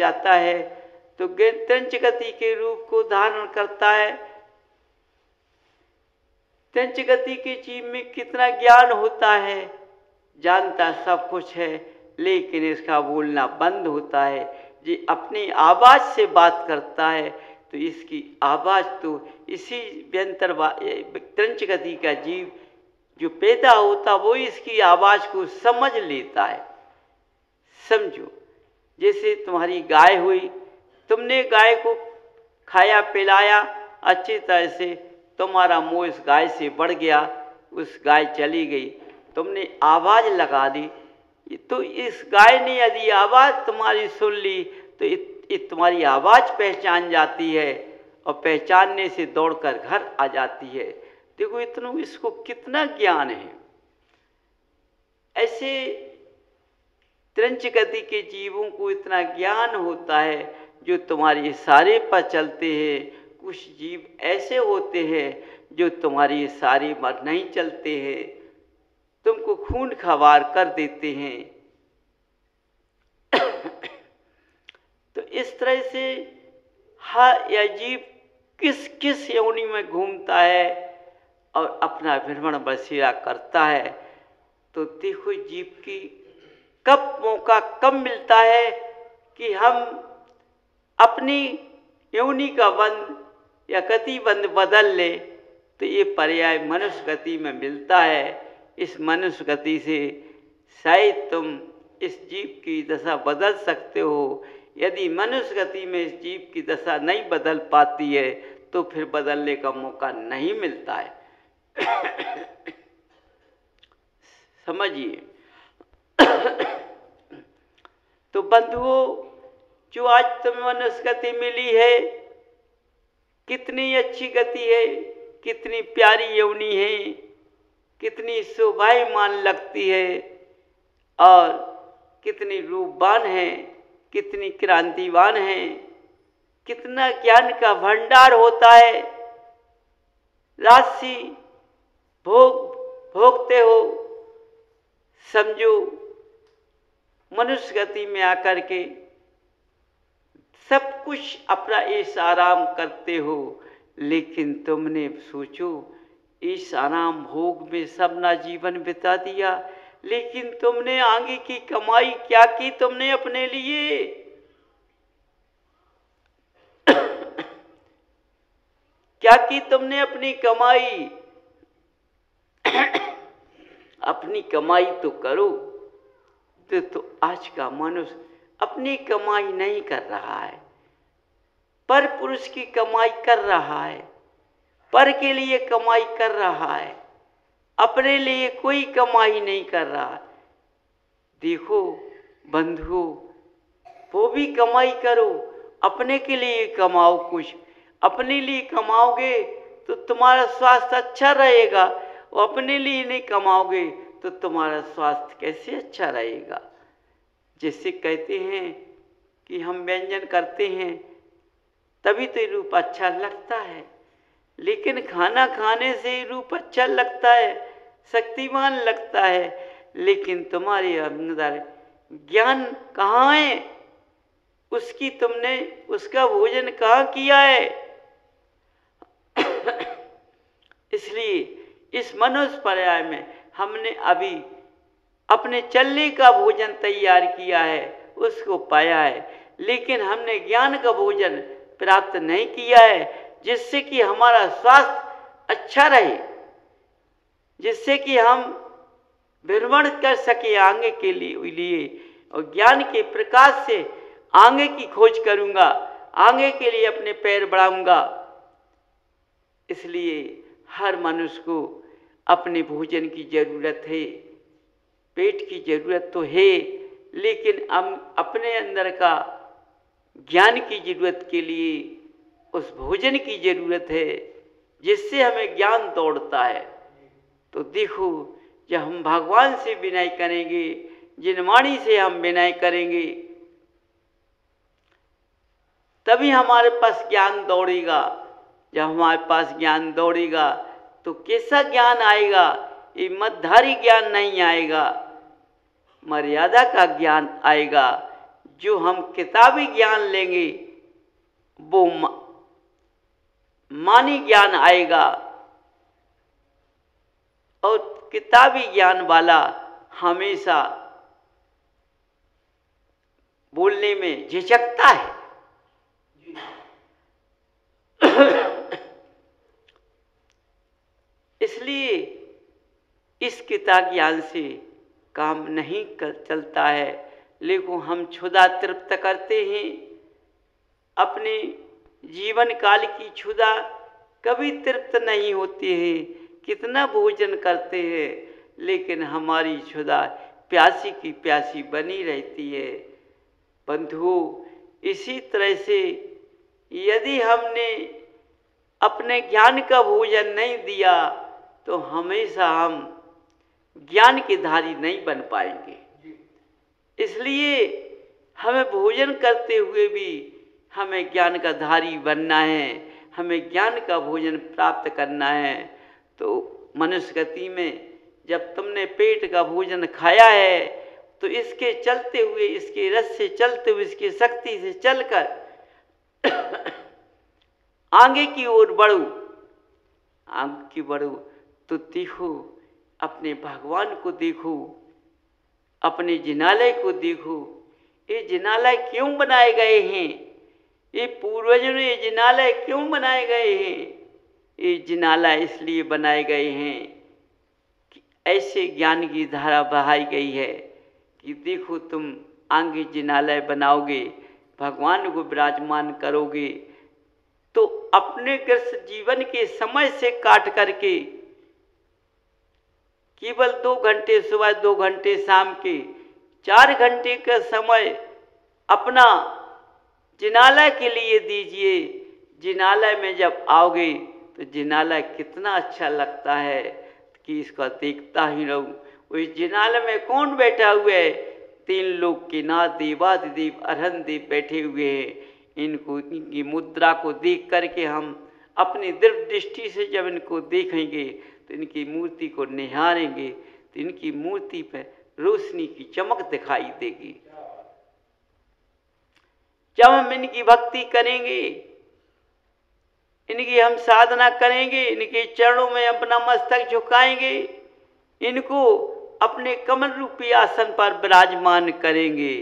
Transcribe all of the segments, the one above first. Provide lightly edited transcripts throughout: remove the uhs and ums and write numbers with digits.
जाता है तो त्रंच गति के रूप को धारण करता है। त्रंच गति के जीव में कितना ज्ञान होता है, जानता सब कुछ है, लेकिन इसका बोलना बंद होता है। ये अपनी आवाज से बात करता है तो इसकी आवाज तो इसी व्यंतर त्रंच गति का जीव जो पैदा होता वो इसकी आवाज को समझ लेता है। समझो, जैसे तुम्हारी गाय हुई, तुमने गाय को खाया पिलाया अच्छी तरह से, तुम्हारा मोह इस गाय से बढ़ गया, उस गाय चली गई, तुमने आवाज लगा दी, तो इस गाय ने यदि आवाज तुम्हारी सुन ली तो तुम्हारी आवाज पहचान जाती है और पहचानने से दौड़कर घर आ जाती है। देखो इतना इसको कितना ज्ञान है। ऐसे त्रंच गति के जीवों को इतना ज्ञान होता है जो तुम्हारे इशारे पर चलते हैं। कुछ जीव ऐसे होते हैं जो तुम्हारी इशारे पर नहीं चलते हैं, तुमको खून खवार कर देते हैं। तो इस तरह से हर यह जीव किस किस योनि में घूमता है और अपना भ्रमण बसेरा करता है। तो देखो जीव की कब मौका कब मिलता है कि हम अपनी योनि का बंध या गति बंध बदल ले, तो ये पर्याय मनुष्य गति में मिलता है। इस मनुष्य गति से शायद तुम इस जीव की दशा बदल सकते हो। यदि मनुष्य गति में इस जीव की दशा नहीं बदल पाती है तो फिर बदलने का मौका नहीं मिलता है। समझिए। तो बंधुओं, जो आज तुम्हें मनुष्य गति मिली है, कितनी अच्छी गति है, कितनी प्यारी योनि है, कितनी शोभायमान लगती है और कितनी रूपवान है, कितनी क्रांतिवान है, कितना ज्ञान का भंडार होता है। राशि भोगते हो, समझो मनुष्य गति में आकर के सब कुछ अपना ऐश आराम करते हो, लेकिन तुमने सोचो इस आराम भोग में सबना जीवन बिता दिया, लेकिन तुमने आगे की कमाई क्या की तुमने अपने लिए? क्या की तुमने अपनी कमाई? अपनी कमाई तो करो। तो आज का मनुष्य अपनी कमाई नहीं कर रहा है, पर पुरुष की कमाई कर रहा है, पर के लिए कमाई कर रहा है, अपने लिए कोई कमाई नहीं कर रहा। देखो बंधुओं, वो भी कमाई करो, अपने के लिए कमाओ। कुछ अपने लिए कमाओगे तो तुम्हारा स्वास्थ्य अच्छा रहेगा, और अपने लिए नहीं कमाओगे तो तुम्हारा स्वास्थ्य कैसे अच्छा रहेगा। जैसे कहते हैं कि हम व्यंजन करते हैं तभी तो रूप अच्छा लगता है, लेकिन खाना खाने से रूप अच्छा लगता है, शक्तिमान लगता है, लेकिन तुम्हारे अंदर ज्ञान कहाँ है? उसकी तुमने उसका भोजन कहाँ किया है? इसलिए इस मनुष्य पर्याय में हमने अभी अपने चलने का भोजन तैयार किया है, उसको पाया है, लेकिन हमने ज्ञान का भोजन प्राप्त नहीं किया है, जिससे कि हमारा स्वास्थ्य अच्छा रहे, जिससे कि हम भ्रमण कर सके आगे के लिए। और ज्ञान के प्रकाश से आगे की खोज करूँगा, आगे के लिए अपने पैर बढ़ाऊँगा। इसलिए हर मनुष्य को अपने भोजन की ज़रूरत है, पेट की ज़रूरत तो है, लेकिन हम अपने अंदर का ज्ञान की ज़रूरत के लिए उस भोजन की ज़रूरत है, जिससे हमें ज्ञान दौड़ता है। तो देखो, जब हम भगवान से विनय करेंगे, जिनवाणी से हम विनय करेंगे, तभी हमारे पास ज्ञान दौड़ेगा। जब हमारे पास ज्ञान दौड़ेगा तो कैसा ज्ञान आएगा? ये मतधारी ज्ञान नहीं आएगा, मर्यादा का ज्ञान आएगा। जो हम किताबी ज्ञान लेंगे वो मानी ज्ञान आएगा, और किताबी ज्ञान वाला हमेशा बोलने में झिझकता है। इसलिए इस किताब ज्ञान से काम नहीं चलता है। लेकिन हम क्षुधा तृप्त करते हैं, अपने जीवन काल की क्षुधा कभी तृप्त नहीं होती है। कितना भोजन करते हैं लेकिन हमारी क्षुधा प्यासी की प्यासी बनी रहती है। बंधुओं, इसी तरह से यदि हमने अपने ज्ञान का भोजन नहीं दिया तो हमेशा हम ज्ञान के धारी नहीं बन पाएंगे। इसलिए हमें भोजन करते हुए भी हमें ज्ञान का धारी बनना है, हमें ज्ञान का भोजन प्राप्त करना है। तो मनुष्य गति में जब तुमने पेट का भोजन खाया है तो इसके चलते हुए, इसके रस से चलते हुए, इसकी शक्ति से चलकर आगे की ओर बढ़ो। आगे की बढ़ो तो देखो, अपने भगवान को देखो, अपने जिनालय को देखो। ये जिनालय क्यों बनाए गए हैं? ये पूर्वजों ने ये जिनालय क्यों बनाए गए हैं? ये जिनालय इसलिए बनाए गए हैं कि ऐसे ज्ञान की धारा बहाई गई है कि देखो, तुम आगे जिनालय बनाओगे, भगवान को विराजमान करोगे, तो अपने ग्रस्त जीवन के समय से काट करके केवल 2 घंटे सुबह, 2 घंटे शाम के, 4 घंटे का समय अपना जिनालय के लिए दीजिए। जिनालय में जब आओगे तो जिनालय कितना अच्छा लगता है कि इसका देखता ही रहूं। उस जिनालय में कौन बैठा हुआ है? 3 लोग के नाथ देवादिदेव अरहन देव बैठे हुए हैं। इनको, इनकी मुद्रा को देख करके हम अपनी दिव्य दृष्टि से जब इनको देखेंगे तो इनकी मूर्ति को निहारेंगे तो इनकी मूर्ति पर रोशनी की चमक दिखाई देगी। जब हम इनकी भक्ति करेंगे, इनकी हम साधना करेंगे, इनके चरणों में अपना मस्तक झुकाएंगे, इनको अपने कमल रूपी आसन पर विराजमान करेंगे।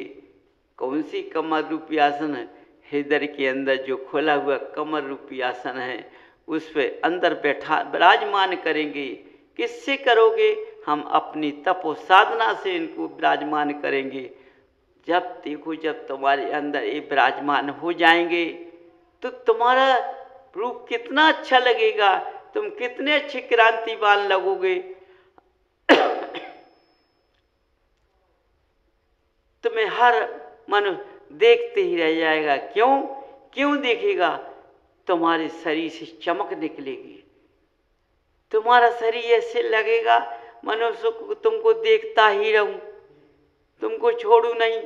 कौन सी कमल रूपी आसन है? हृदय के अंदर जो खोला हुआ कमल रूपी आसन है उस पर अंदर बैठा विराजमान करेंगे। किससे करोगे? हम अपनी तपो साधना से इनको विराजमान करेंगे। जब देखो, जब तुम्हारे अंदर ये विराजमान हो जाएंगे तो तुम्हारा रूप कितना अच्छा लगेगा, तुम कितने अच्छे क्रांतिवान लगोगे। तुम्हें हर मनुष्य देखते ही रह जाएगा। क्यों? क्यों देखेगा? तुम्हारे शरीर से चमक निकलेगी, तुम्हारा शरीर ऐसे लगेगा मनुष्य को तुमको देखता ही रहूं, तुमको छोड़ू नहीं।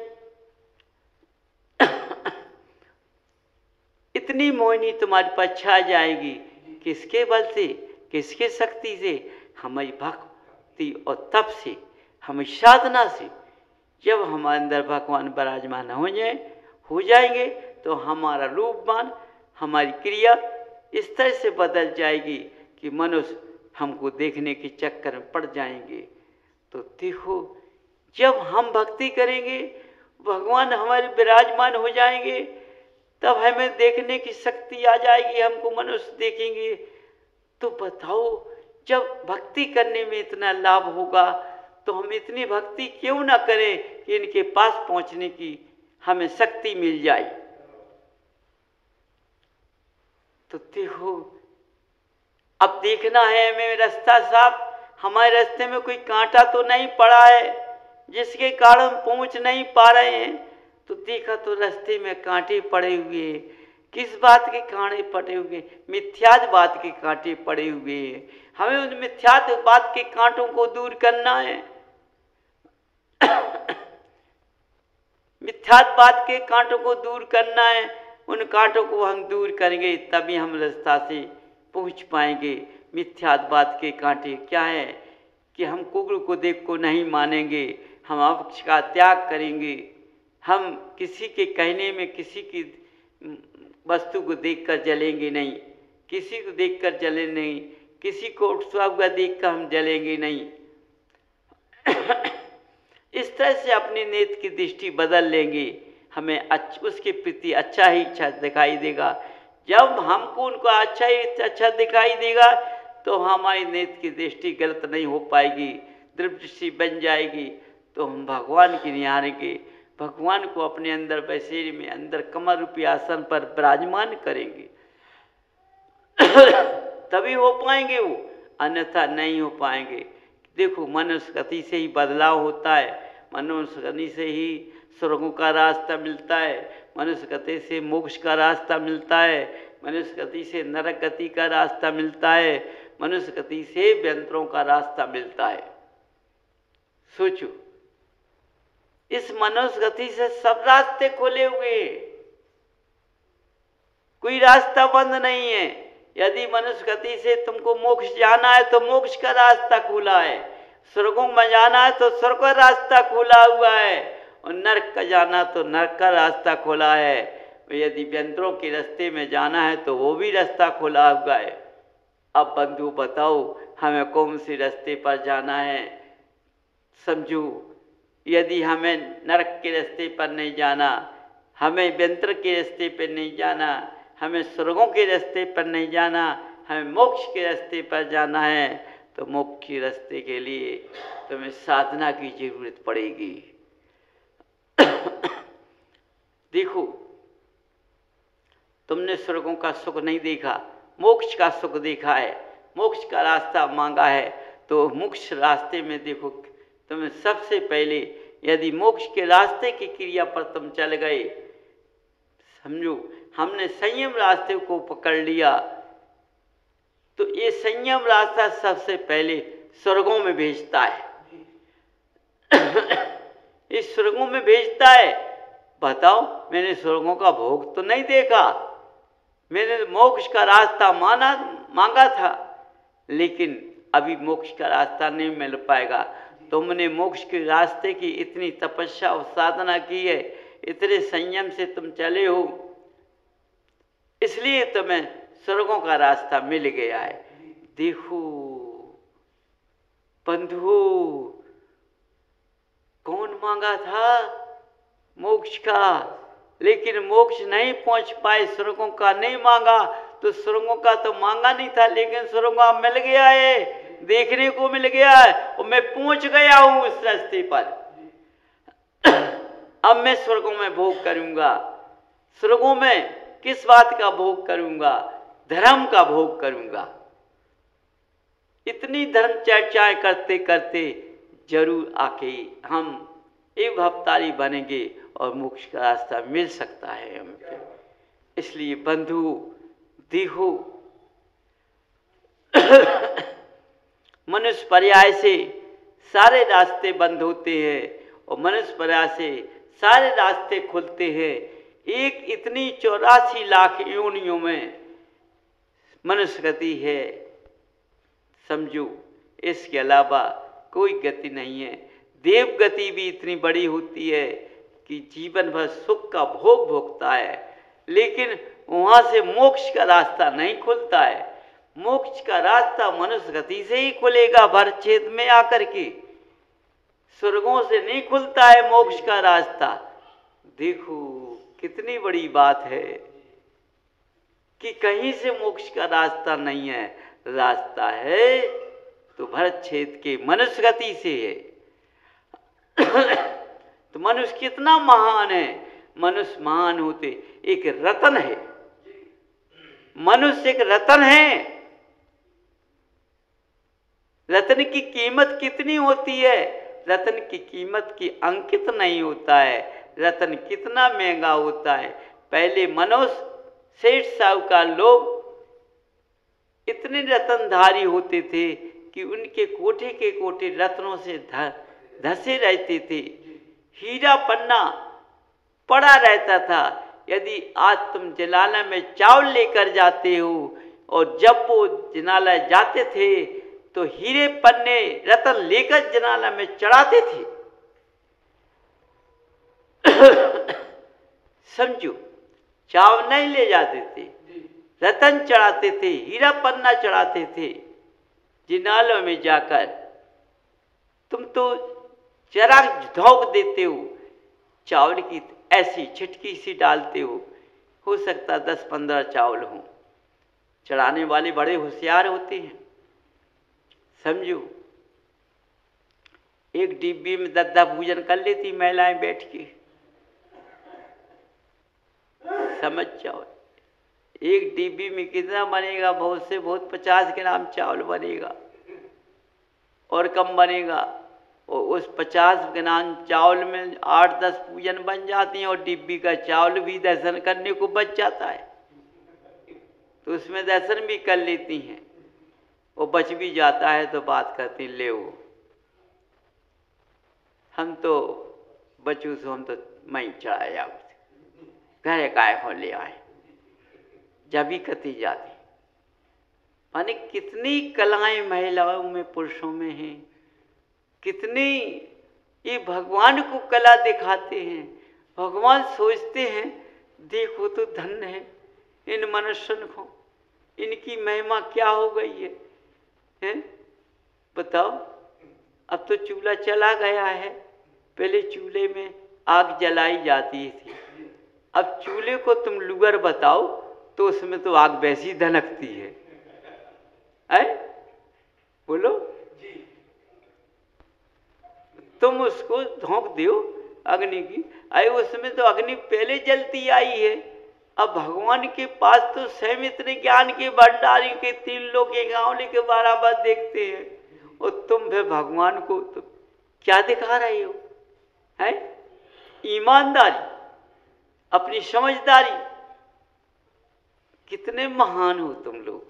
इतनी मोहिनी तुम्हारी पर छा जाएगी। किसके बल से? किसके शक्ति से? हमारी भक्ति और तप से, हमारी साधना से। जब हमारे अंदर भगवान विराजमान हो जाएंगे तो हमारा रूपमान, हमारी क्रिया इस तरह से बदल जाएगी कि मनुष्य हमको देखने के चक्कर में पड़ जाएंगे। तो देखो, जब हम भक्ति करेंगे, भगवान हमारे विराजमान हो जाएंगे, तब हमें देखने की शक्ति आ जाएगी, हमको मनुष्य देखेंगे। तो बताओ, जब भक्ति करने में इतना लाभ होगा तो हम इतनी भक्ति क्यों ना करें कि इनके पास पहुंचने की हमें शक्ति मिल जाए। तो देखो, अब देखना है हमें रास्ता साफ, हमारे रास्ते में कोई कांटा तो नहीं पड़ा है जिसके कारण हम पहुंच नहीं पा रहे हैं। तो देखा तो रास्ते में कांटे पड़े हुए हैं। किस बात के कांटे पड़े हुए? मिथ्यावाद के कांटे पड़े हुए हैं। हमें उन मिथ्यावाद के कांटों को दूर करना है। मिथ्यावाद के कांटों को दूर करना है। उन कांटों को हम दूर करेंगे तभी हम रास्ता से पहुंच पाएंगे। मिथ्यावाद के कांटे क्या है कि हम कुकुर को देख को नहीं मानेंगे, हम अवक्ष का त्याग करेंगे, हम किसी के कहने में किसी की वस्तु को देखकर जलेंगे नहीं, किसी को देखकर जले नहीं, किसी को उठता हुआ देखकर हम जलेंगे नहीं। इस तरह से अपनी नेत्र की दृष्टि बदल लेंगे, हमें उसके प्रति अच्छा ही अच्छा दिखाई देगा। जब हमको उनको अच्छा ही अच्छा दिखाई देगा तो हमारी नेत्र की दृष्टि गलत नहीं हो पाएगी, दृष्टि बन जाएगी। तो हम भगवान की निहारेंगे, भगवान को अपने अंदर बैसेरी में अंदर कमल रूपी आसन पर विराजमान करेंगे। तभी हो पाएंगे वो, अन्यथा नहीं हो पाएंगे। देखो, मनुष्य गति से ही बदलाव होता है, मनुष्य गति से ही स्वर्गों का रास्ता मिलता है, मनुष्य गति से मोक्ष का रास्ता मिलता है, मनुष्य गति से नरक गति का रास्ता मिलता है, मनुष्य गति से व्यंतरों का रास्ता मिलता है। सोचो, इस मनुष्य गति से सब रास्ते खोले हुए हैं, कोई रास्ता बंद नहीं है। यदि मनुष्य गति से तुमको मोक्ष जाना है तो मोक्ष का रास्ता खुला है, स्वर्गों में जाना है तो स्वर्ग का रास्ता खुला हुआ है, और नरक का जाना तो नरक का रास्ता खुला है। यदि व्यंतरों के रास्ते में जाना है तो वो भी रास्ता खुला हुआ है। अब बंधु बताओ, हमें कौन से रास्ते पर जाना है? समझो, यदि हमें नरक के रास्ते पर नहीं जाना, हमें व्यंतर के रास्ते पर नहीं जाना, हमें स्वर्गों के रास्ते पर नहीं जाना, हमें मोक्ष के रास्ते पर जाना है, तो मोक्ष के रास्ते के लिए तुम्हें साधना की जरूरत पड़ेगी। देखो, तुमने स्वर्गों का सुख नहीं देखा, मोक्ष का सुख देखा है, मोक्ष का रास्ता मांगा है, तो मोक्ष रास्ते में देखो, तुम्हें सबसे पहले यदि मोक्ष के रास्ते की क्रिया पर तुम चल गए, समझो हमने संयम रास्ते को पकड़ लिया, तो ये संयम रास्ता सबसे पहले स्वर्गों में भेजता है। इस स्वर्गों में भेजता है। बताओ, मैंने स्वर्गों का भोग तो नहीं देखा, मैंने मोक्ष का रास्ता मांगा था, लेकिन अभी मोक्ष का रास्ता नहीं मिल पाएगा। तुमने मोक्ष के रास्ते की इतनी तपस्या और साधना की है, इतने संयम से तुम चले हो, इसलिए तुम्हें स्वर्गों का रास्ता मिल गया है। देखो बंधु, कौन मांगा था मोक्ष का, लेकिन मोक्ष नहीं पहुंच पाए, स्वर्गों का नहीं मांगा, तो स्वर्गों का तो मांगा नहीं था, लेकिन स्वर्गों का मिल गया है, देखने को मिल गया है, और मैं पहुंच गया हूं उस रास्ते पर। अब मैं स्वर्गों में भोग करूंगा। स्वर्गों में किस बात का भोग करूंगा? धर्म का भोग करूंगा। इतनी धर्म चर्चाएं करते करते जरूर आके हम एक भवतारी बनेंगे और मोक्ष का रास्ता मिल सकता है हमको। इसलिए बंधु देखो, मनुष्य पर्याय से सारे रास्ते बंद होते हैं और मनुष्य पर्याय से सारे रास्ते खुलते हैं। एक इतनी 84 लाख योनियों में मनुष्य गति है, समझो, इसके अलावा कोई गति नहीं है। देव गति भी इतनी बड़ी होती है कि जीवन भर सुख का भोग भोगता है, लेकिन वहाँ से मोक्ष का रास्ता नहीं खुलता है। मोक्ष का रास्ता मनुष्य गति से ही खुलेगा, भरछेद में आकर के, स्वर्गों से नहीं खुलता है मोक्ष का रास्ता। देखो कितनी बड़ी बात है कि कहीं से मोक्ष का रास्ता नहीं है, रास्ता है तो भरछेद के मनुष्य गति से है। तो मनुष्य कितना महान है, मनुष्य महान होते एक रतन है, मनुष्य एक रतन है। रत्न की कीमत कितनी होती है? रत्न की कीमत की अंकित नहीं होता है। रत्न कितना महंगा होता है। पहले मनुष्य सेठ साहूकार लोग इतने रत्नधारी होते थे कि उनके कोठे के कोठे रत्नों से धसे रहते थे, हीरा पन्ना पड़ा रहता था। यदि आज तुम जिनालय में चावल लेकर जाते हो, और जब वो जिनालय जाते थे तो हीरे पन्ने रत्न लेकर जिनालय में चढ़ाते थे। समझो, चावल नहीं ले जाते थे, रतन चढ़ाते थे, हीरा पन्ना चढ़ाते थे जिनालों में जाकर। तुम तो जरा धोख देते हो, चावल की ऐसी छिटकी सी डालते हो सकता 10-15 चावल हों। चढ़ाने वाले बड़े होशियार होते हैं, समझो। एक डिब्बी में 10 भोजन कर लेती महिलाएं बैठ के, समझ जाओ। एक डिब्बी में कितना बनेगा? बहुत से बहुत 50 ग्राम चावल बनेगा और कम बनेगा। और उस 50 ग्राम चावल में 8-10 पूजन बन जाती हैं और डिब्बी का चावल भी दर्शन करने को बच जाता है, तो उसमें दर्शन भी कर लेती हैं। वो बच भी जाता है तो बात करती ले वो, हम तो बचू से हम तो मैं चढ़ाया घरे काय हो ले आए, जब भी कती जाती। माने कितनी कलाएं महिलाओं में पुरुषों में हैं, कितनी ये भगवान को कला दिखाते हैं। भगवान सोचते हैं देखो तो धन्य है इन मनुष्यों को, इनकी महिमा क्या हो गई है, हैं? बताओ। अब तो चूल्हा चला गया है, पहले चूल्हे में आग जलाई जाती थी। अब चूल्हे को तुम लुगर बताओ तो उसमें तो आग वैसी धनकती है, बोलो। तुम उसको धोंक दो अग्नि की, अरे उसमें तो अग्नि पहले जलती आई है। अब भगवान के पास तो स्वयं इतने ज्ञान के भंडारी के 3 लोग एक आंवले के बराबर देखते हैं, और तुम फिर भगवान को तो क्या दिखा रहे हो, है? ईमानदारी, अपनी समझदारी, कितने महान हो तुम लोग।